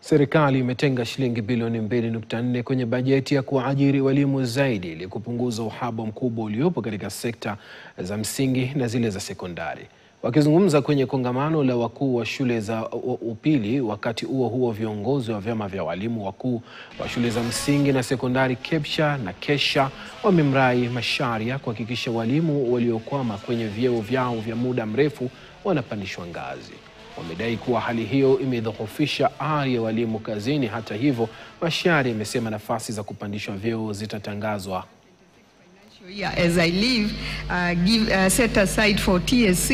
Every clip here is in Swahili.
Serikali imetenga shilingi bilioni 2.4 kwenye bajeti ya kuajiri walimu zaidi ili kupunguza uhaba mkubwa uliopo katika sekta za msingi na zile za sekondari. Wakizungumza kwenye kongamano la wakuu wa shule za upili, wakati huo viongozi wa vyama vya walimu wakuu wa shule za msingi na sekondari KEPSHA na KESHA wamemrai Macharia kuhakikisha walimu waliokwama kwenye vyeo vyao vya muda mrefu wanapandishwa ngazi. Wamedai kuwa hali hiyo imedhoofisha ari ya walimu kazini. Hata hivyo, Macharia amesema nafasi za kupandishwa vyeo zitatangazwa. As I leave, set aside for TSC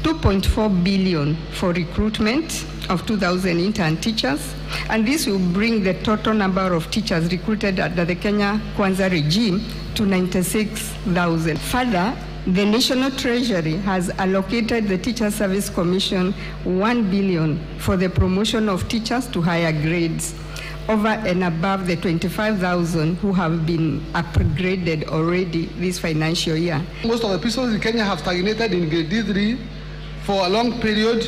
2.4 billion for recruitment of 2,000 intern teachers, and this will bring the total number of teachers recruited under the Kenya Kwanza regime to 96,000. Further, the National Treasury has allocated the Teacher Service Commission 1 billion for the promotion of teachers to higher grades, over and above the 25,000 who have been upgraded already this financial year. Most of the prisons in Kenya have stagnated in grade D3 for a long period,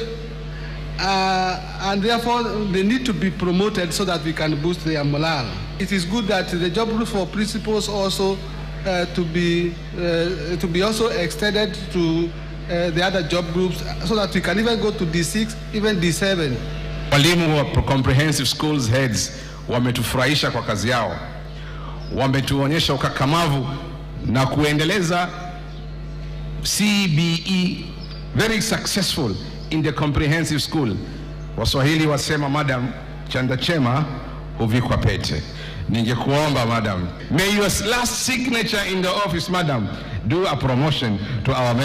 and therefore they need to be promoted so that we can boost their morale. It is good that the job group for principals also to be also extended to the other job groups so that we can even go to D6, even D7. Walimu wa comprehensive schools heads wametufurahisha kwa kazi yao. Wametuonyesha ukakamavu na kuendeleza CBE very successful in the comprehensive school. Waswahili wasema madam chanda chema huvikwa pete. Ningekuomba madam, may your last signature in the office madam do a promotion to our